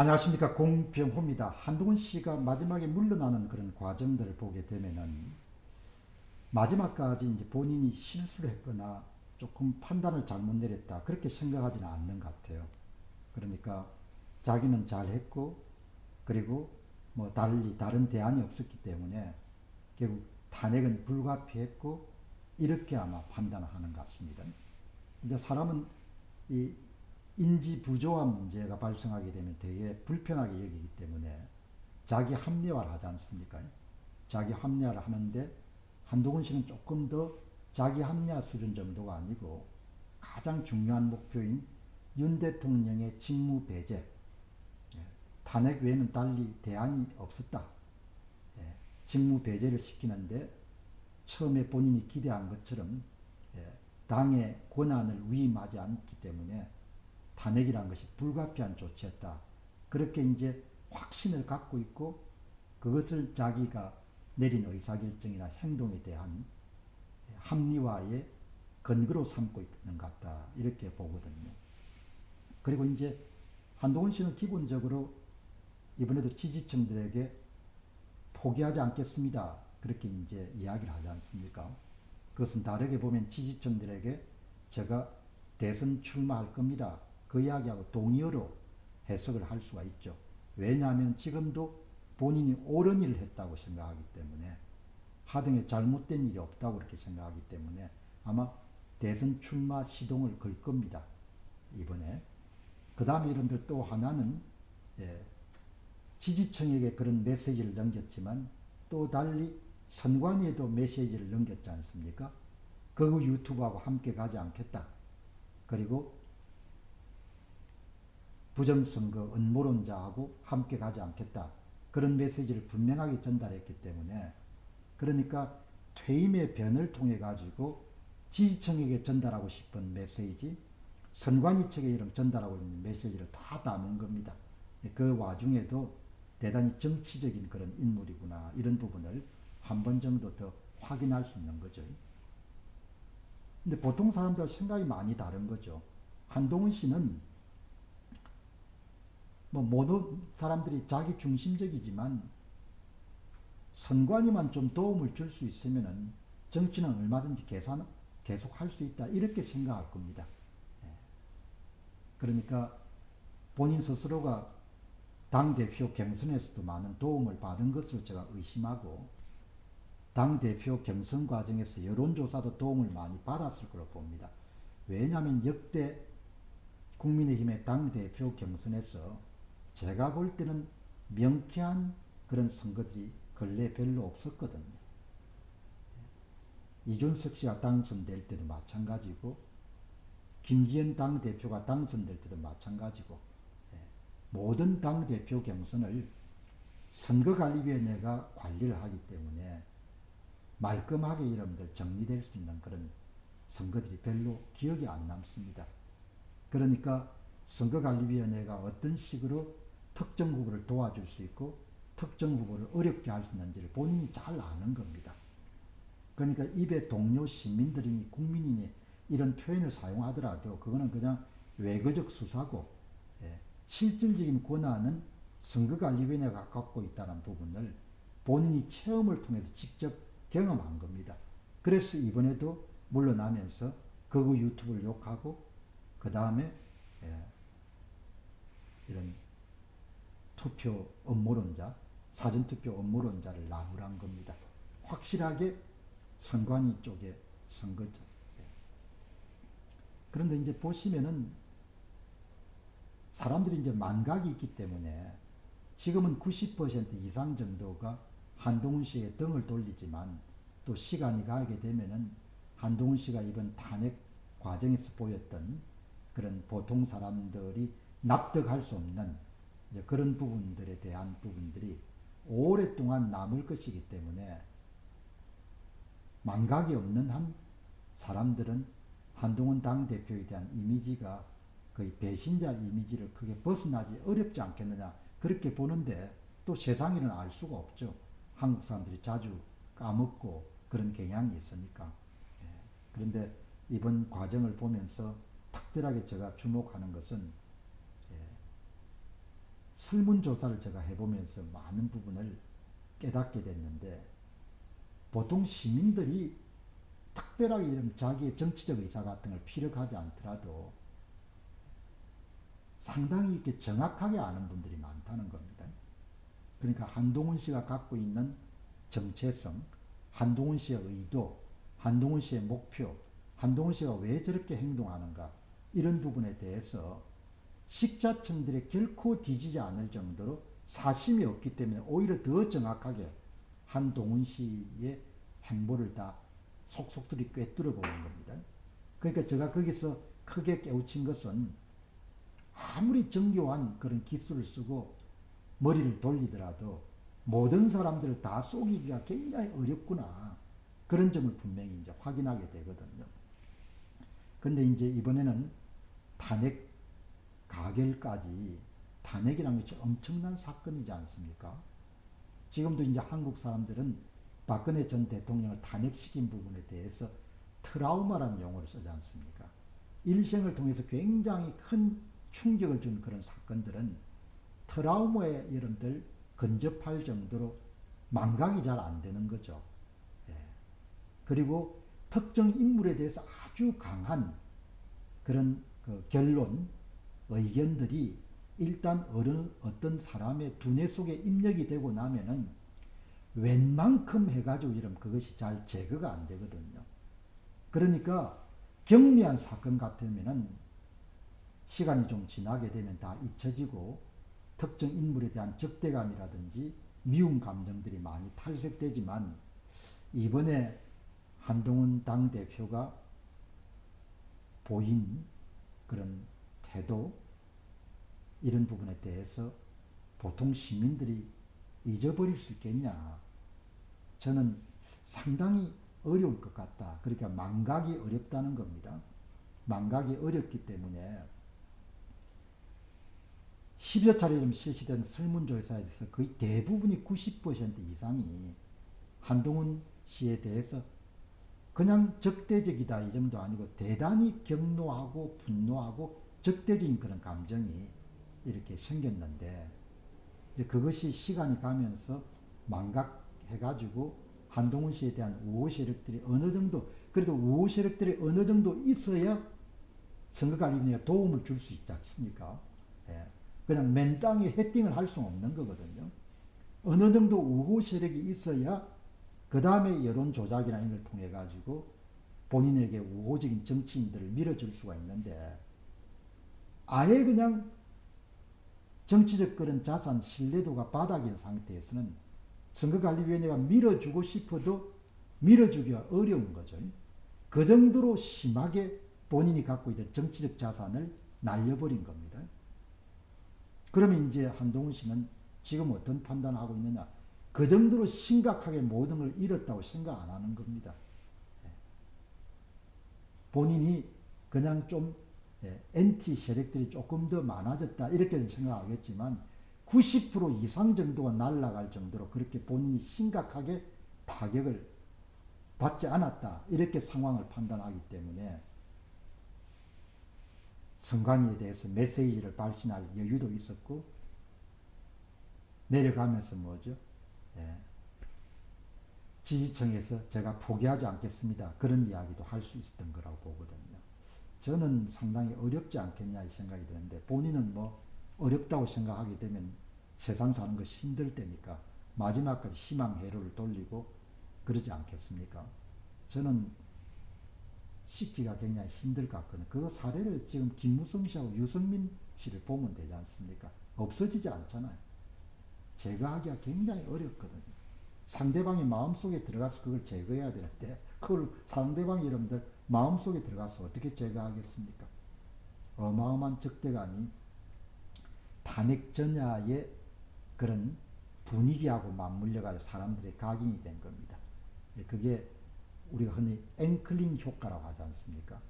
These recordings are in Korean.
안녕하십니까, 공병호입니다. 한동훈 씨가 마지막에 물러나는 그런 과정들을 보게 되면은 마지막까지 이제 본인이 실수를 했거나 조금 판단을 잘못 내렸다 그렇게 생각하지는 않는 것 같아요. 그러니까 자기는 잘했고, 그리고 뭐 달리 다른 대안이 없었기 때문에 결국 탄핵은 불가피했고, 이렇게 아마 판단을 하는 것 같습니다. 이제 사람은 이 인지 부조화 문제가 발생하게 되면 되게 불편하게 여기기 때문에 자기 합리화를 하지 않습니까? 자기 합리화를 하는데 한동훈 씨는 조금 더 자기 합리화 수준 정도가 아니고 가장 중요한 목표인 윤 대통령의 직무 배제, 탄핵 외에는 달리 대안이 없었다. 직무 배제를 시키는데 처음에 본인이 기대한 것처럼 당의 권한을 위임하지 않기 때문에 탄핵이란 것이 불가피한 조치였다. 그렇게 이제 확신을 갖고 있고, 그것을 자기가 내린 의사결정이나 행동에 대한 합리화의 근거로 삼고 있는 것 같다. 이렇게 보거든요. 그리고 이제 한동훈 씨는 기본적으로 이번에도 지지층들에게 포기하지 않겠습니다, 그렇게 이제 이야기를 하지 않습니까? 그것은 다르게 보면 지지층들에게 제가 대선 출마할 겁니다, 그 이야기하고 동의어로 해석을 할 수가 있죠. 왜냐하면 지금도 본인이 옳은 일을 했다고 생각하기 때문에, 하등에 잘못된 일이 없다고 그렇게 생각하기 때문에 아마 대선 출마 시동을 걸 겁니다, 이번에. 그 다음에 여러분들 또 하나는, 예, 지지층에게 그런 메시지를 넘겼지만 또 달리 선관위에도 메시지를 넘겼지 않습니까? 그 유튜브하고 함께 가지 않겠다. 그리고 부정선거 음모론자하고 함께 가지 않겠다. 그런 메시지를 분명하게 전달했기 때문에, 그러니까 퇴임의 변을 통해 가지고 지지층에게 전달하고 싶은 메시지, 선관위 측에 이런 전달하고 있는 메시지를 다 담은 겁니다. 그 와중에도 대단히 정치적인 그런 인물이구나, 이런 부분을 한 번 정도 더 확인할 수 있는 거죠. 근데 보통 사람들 생각이 많이 다른 거죠. 한동훈 씨는 뭐 모든 사람들이 자기 중심적이지만 선관위만 좀 도움을 줄 수 있으면은 정치는 얼마든지 계속 할 수 있다, 이렇게 생각할 겁니다. 그러니까 본인 스스로가 당대표 경선에서도 많은 도움을 받은 것으로 제가 의심하고, 당대표 경선 과정에서 여론조사도 도움을 많이 받았을 거로 봅니다. 왜냐하면 역대 국민의힘의 당대표 경선에서 제가 볼 때는 명쾌한 그런 선거들이 근래 별로 없었거든요. 이준석 씨가 당선될 때도 마찬가지고, 김기현 당대표가 당선될 때도 마찬가지고, 모든 당대표 경선을 선거관리위원회가 관리를 하기 때문에 말끔하게 여러분들 정리될 수 있는 그런 선거들이 별로 기억이 안 남습니다. 그러니까 선거관리위원회가 어떤 식으로 특정 후보를 도와줄 수 있고 특정 후보를 어렵게 할 수 있는지를 본인이 잘 아는 겁니다. 그러니까 입에 동료 시민들이니 국민이니 이런 표현을 사용하더라도 그거는 그냥 외교적 수사고, 실질적인 권한은 선거관리위원회가 갖고 있다는 부분을 본인이 체험을 통해서 직접 경험한 겁니다. 그래서 이번에도 물러나면서 극우 유튜브를 욕하고, 그 다음에 이런 투표 음모론자, 사전투표 음모론자를 나무란 겁니다. 확실하게 선관위 쪽에 선 거죠. 그런데 이제 보시면은 사람들이 이제 만각이 있기 때문에 지금은 90% 이상 정도가 한동훈 씨에게 등을 돌리지만, 또 시간이 가게 되면은 한동훈 씨가 이번 탄핵 과정에서 보였던 그런 보통 사람들이 납득할 수 없는 그런 부분들에 대한 부분들이 오랫동안 남을 것이기 때문에, 망각이 없는 한 사람들은 한동훈 당대표에 대한 이미지가 거의 배신자 이미지를 크게 벗어나지 어렵지 않겠느냐, 그렇게 보는데, 또 세상에는 알 수가 없죠. 한국 사람들이 자주 까먹고 그런 경향이 있으니까. 그런데 이번 과정을 보면서 특별하게 제가 주목하는 것은, 설문조사를 제가 해보면서 많은 부분을 깨닫게 됐는데, 보통 시민들이 특별하게 이런 자기의 정치적 의사 같은 걸 피력하지 않더라도 상당히 이렇게 정확하게 아는 분들이 많다는 겁니다. 그러니까 한동훈 씨가 갖고 있는 정체성, 한동훈 씨의 의도, 한동훈 씨의 목표, 한동훈 씨가 왜 저렇게 행동하는가, 이런 부분에 대해서 식자층들이 결코 뒤지지 않을 정도로 사심이 없기 때문에 오히려 더 정확하게 한동훈 씨의 행보를 다 속속들이 꿰뚫어 보는 겁니다. 그러니까 제가 거기서 크게 깨우친 것은, 아무리 정교한 그런 기술을 쓰고 머리를 돌리더라도 모든 사람들을 다 속이기가 굉장히 어렵구나, 그런 점을 분명히 이제 확인하게 되거든요. 근데 이제 이번에는 탄핵 가결까지, 탄핵이라는 것이 엄청난 사건이지 않습니까? 지금도 이제 한국 사람들은 박근혜 전 대통령을 탄핵시킨 부분에 대해서 트라우마라는 용어를 쓰지 않습니까? 일생을 통해서 굉장히 큰 충격을 준 그런 사건들은 트라우마에 여러분들 근접할 정도로 망각이 잘 안 되는 거죠. 예. 그리고 특정 인물에 대해서 아주 강한 그런 그 결론, 의견들이 일단 어떤 사람의 두뇌 속에 입력이 되고 나면은 웬만큼 해가지고 이런 그것이 잘 제거가 안 되거든요. 그러니까 경미한 사건 같으면은 시간이 좀 지나게 되면 다 잊혀지고 특정 인물에 대한 적대감이라든지 미움 감정들이 많이 탈색되지만, 이번에 한동훈 당대표가 보인 그런 태도, 이런 부분에 대해서 보통 시민들이 잊어버릴 수 있겠냐. 저는 상당히 어려울 것 같다. 그러니까 망각이 어렵다는 겁니다. 망각이 어렵기 때문에 10여 차례 실시된 설문조사에 대해서 거의 대부분이 90% 이상이 한동훈 씨에 대해서 그냥 적대적이다 이 정도 아니고 대단히 격노하고 분노하고 적대적인 그런 감정이 이렇게 생겼는데, 이제 그것이 시간이 가면서 망각해가지고 한동훈 씨에 대한 우호 세력들이 어느 정도, 그래도 우호 세력들이 어느 정도 있어야 선거관리위원회가 도움을 줄 수 있지 않습니까? 예. 그냥 맨땅에 헤딩을 할 수 없는 거거든요. 어느 정도 우호 세력이 있어야 그 다음에 여론 조작이나 이런 걸 통해 가지고 본인에게 우호적인 정치인들을 밀어줄 수가 있는데, 아예 그냥 정치적 그런 자산 신뢰도가 바닥인 상태에서는 선거관리위원회가 밀어주고 싶어도 밀어주기가 어려운 거죠. 그 정도로 심하게 본인이 갖고 있던 정치적 자산을 날려버린 겁니다. 그러면 이제 한동훈 씨는 지금 어떤 판단을 하고 있느냐? 그 정도로 심각하게 모든 걸 잃었다고 생각 안 하는 겁니다. 본인이 그냥 좀 엔티 세력들이 조금 더 많아졌다 이렇게는 생각하겠지만 90% 이상 정도가 날아갈 정도로 그렇게 본인이 심각하게 타격을 받지 않았다 이렇게 상황을 판단하기 때문에 선관위에 대해서 메시지를 발신할 여유도 있었고, 내려가면서 뭐죠? 지지층에서 제가 포기하지 않겠습니다, 그런 이야기도 할 수 있었던 거라고 보거든요. 저는 상당히 어렵지 않겠냐 이 생각이 드는데, 본인은 뭐 어렵다고 생각하게 되면 세상 사는 것이 힘들 때니까 마지막까지 희망 회로를 돌리고 그러지 않겠습니까? 저는 씻기가 굉장히 힘들 것 같거든요. 그 사례를 지금 김무성 씨하고 유승민 씨를 보면 되지 않습니까? 없어지지 않잖아요. 제거하기가 굉장히 어렵거든요. 상대방의 마음속에 들어가서 그걸 제거해야 되는데, 그걸 상대방이 여러분들 마음속에 들어가서 어떻게 제거하겠습니까? 어마어마한 적대감이 탄핵 전야의 그런 분위기하고 맞물려가지고 사람들의 각인이 된 겁니다. 그게 우리가 흔히 앵클링 효과라고 하지 않습니까?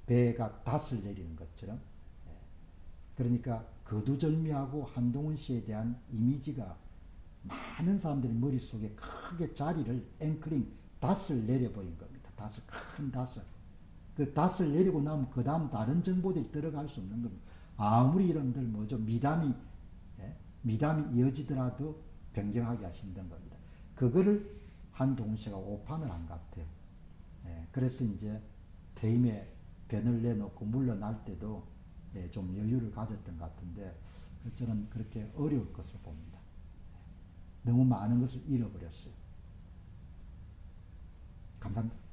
배가 닷을 내리는 것처럼. 그러니까 거두절미하고 한동훈 씨에 대한 이미지가 많은 사람들의 머릿속에 크게 자리를 앵클링, 닷을 내려버린 겁니다. 닷을, 큰 닷을. 그 닷을 내리고 나면 그 다음 다른 정보들이 들어갈 수 없는 겁니다. 아무리 여러분들 뭐죠, 미담이 미담이 이어지더라도 변경하기가 힘든 겁니다. 그거를 한동훈 씨가 오판을 한 것 같아요. 예, 그래서 이제 퇴임에 변을 내놓고 물러날 때도 예, 좀 여유를 가졌던 것 같은데 저는 그렇게 어려울 것으로 봅니다. 너무 많은 것을 잃어버렸어요. 감사합니다.